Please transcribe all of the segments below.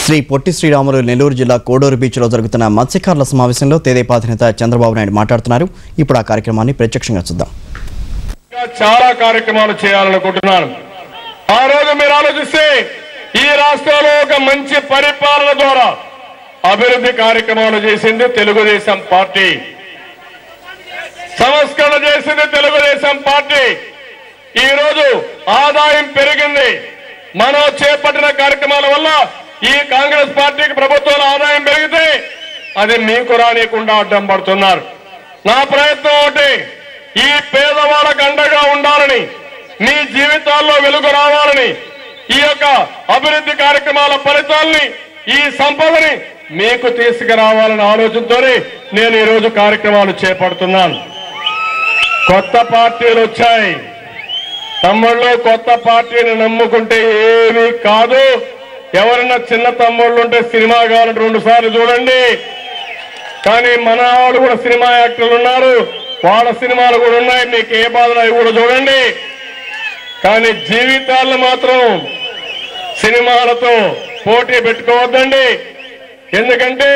శ్రీ పొట్టి శ్రీరాములు నెల్లూరు జిల్లా కోడూరు బీచ్లో జరుగుతున్న మత్స్యకారుల సమావేశంలో తెదేపా అధినేత చంద్రబాబు నాయుడు మాట్లాడుతున్నారు. ఇప్పుడు ఆ కార్యక్రమాన్ని ప్రత్యక్షంగా చూద్దాం. చాలా కార్యక్రమాలు చేయాలనుకుంటున్నాను. ఆ రోజు మీరు ఆలోచిస్తే ఈ రాష్ట్రంలో ఒక మంచి పరిపాలన ద్వారా అభివృద్ధి కార్యక్రమాలు చేసింది తెలుగుదేశం పార్టీ, సంస్కరణ చేసింది తెలుగుదేశం పార్టీ. ఈ రోజు ఆదాయం పెరిగింది. మనం చేపట్టిన కార్యక్రమాల వల్ల ఈ కాంగ్రెస్ పార్టీకి ప్రభుత్వాల ఆదాయం పెరిగితే అది మీకు రానియకుండా అడ్డం పడుతున్నారు. నా ప్రయత్నం ఒకటి, ఈ పేదవాళ్ళకు అండగా ఉండాలని, మీ జీవితాల్లో వెలుగు రావాలని, ఈ యొక్క అభివృద్ధి కార్యక్రమాల ఫలితాల్ని, ఈ సంపదని మీకు తీసుకురావాలనే ఆలోచనతోనే నేను ఈరోజు కార్యక్రమాలు చేపడుతున్నాను. కొత్త పార్టీలు వచ్చాయి. తమ్ముళ్ళు కొత్త పార్టీని నమ్ముకుంటే ఏమీ కాదు. ఎవరైనా చిన్న తమ్ముళ్ళు ఉంటే సినిమా కావాలంటే 2 సార్లు చూడండి. కానీ మన వాళ్ళు కూడా సినిమా యాక్టర్లు ఉన్నారు, వాళ్ళ సినిమాలు కూడా ఉన్నాయి. మీకు ఏ బాధలు అవి కూడా చూడండి. కానీ జీవితాలను మాత్రం సినిమాలతో పోటీ పెట్టుకోవద్దండి. ఎందుకంటే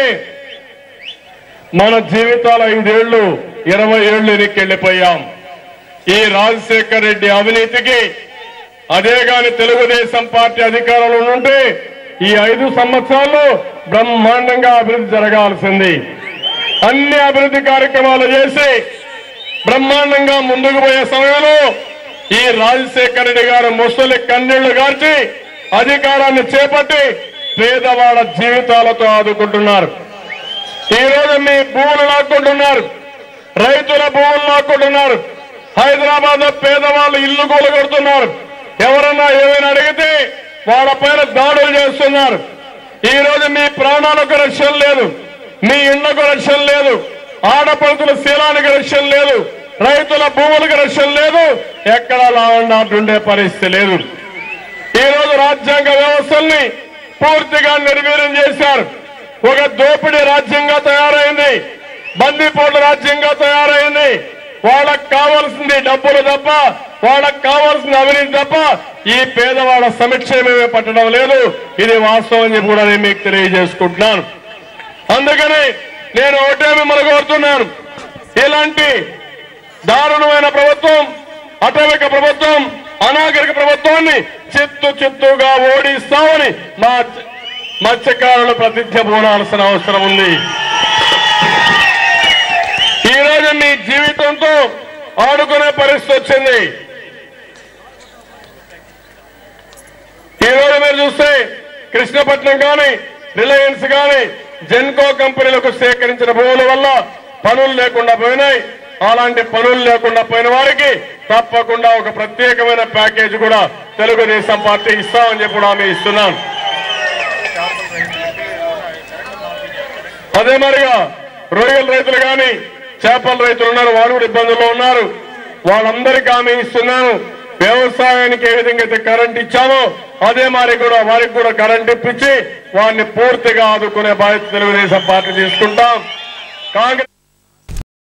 మన జీవితాలు 5 ఏళ్ళు 20 ఏళ్ళు వెనక్కెళ్ళిపోయాం. ఈ రాజశేఖర రెడ్డి అవినీతికి, అదే గాని తెలుగుదేశం పార్టీ అధికారంలో ఉంటే ఈ 5 సంవత్సరాల్లో బ్రహ్మాండంగా అభివృద్ధి జరగాల్సింది. అన్ని అభివృద్ధి కార్యక్రమాలు చేసి బ్రహ్మాండంగా ముందుకు పోయే సమయంలో ఈ రాజశేఖర రెడ్డి గారు ముసలి కన్నీళ్లు గార్చి అధికారాన్ని చేపట్టి పేదవాళ్ళ జీవితాలతో ఆదుకుంటున్నారు. ఈ రోజు మీ భూములు లాక్కుంటున్నారు, రైతుల భూములు లాక్కుంటున్నారు. హైదరాబాద్ లో పేదవాళ్ళు ఇల్లు కూలగొడుతున్నారు. ఎవరన్నా ఏమైనా అడిగితే వాళ్ళ పైన దాడులు చేస్తున్నారు. ఈ రోజు మీ ప్రాణాలకు రక్షణ లేదు, మీ ఇళ్లకు రక్షణ లేదు, ఆడపడుతుల శీలానికి రక్షణ లేదు, రైతుల భూములకు రక్షణ లేదు, ఎక్కడ లాండ్ ఉండే పరిస్థితి లేదు. ఈ రోజు రాజ్యాంగ వ్యవస్థల్ని పూర్తిగా నిర్వీర్యం చేశారు. ఒక దోపిడీ రాజ్యంగా తయారైంది, బందీపోట్ల రాజ్యంగా తయారైంది. వాళ్ళకు కావాల్సింది డబ్బులు తప్ప, వాళ్ళకు కావాల్సింది అవినీతి తప్ప ఈ పేదవాళ్ళ సంక్షేమమే పట్టడం లేదు. ఇది వాస్తవం అని కూడా నేను మీకు తెలియజేసుకుంటున్నాను. అందుకని నేను ఒకటే మిమ్మల్ని కోరుతున్నాను, ఇలాంటి దారుణమైన ప్రభుత్వం, అటవిక ప్రభుత్వం, అనాగరిక ప్రభుత్వాన్ని చిత్తుగా ఓడిస్తామని మా మత్స్యకారులు ప్రతిజ్ఞ పూనాల్సిన అవసరం ఉంది. ఈ రోజు మీ జీవితంతో ఆడుకునే పరిస్థితి వచ్చింది. ఈ రోజు మీరు చూస్తే కృష్ణపట్నం కానీ, రిలయన్స్ కానీ, జెన్కో కంపెనీలకు సేకరించిన భూముల వల్ల పనులు లేకుండా పోయినాయి. అలాంటి పనులు లేకుండా పోయిన వారికి తప్పకుండా ఒక ప్రత్యేకమైన ప్యాకేజ్ కూడా తెలుగుదేశం పార్టీ ఇస్తామని చెప్పి కూడా హామీ ఇస్తున్నాను. అదే మరిగా రొయ్యల రైతులు కానీ, చేపల రైతులు ఉన్నారు, వారు కూడా ఇబ్బందుల్లో ఉన్నారు. వాళ్ళందరికీ హామీ ఇస్తున్నాను. వ్యవసాయానికి ఏ విధంగా అయితే కరెంట్ ఇచ్చామో అదే మరి కూడా వారికి కూడా కరెంట్ ఇప్పించి వారిని పూర్తిగా ఆదుకునే బాధ్యత తెలుగుదేశం పార్టీ తీసుకుంటాం. కాంగ్రెస్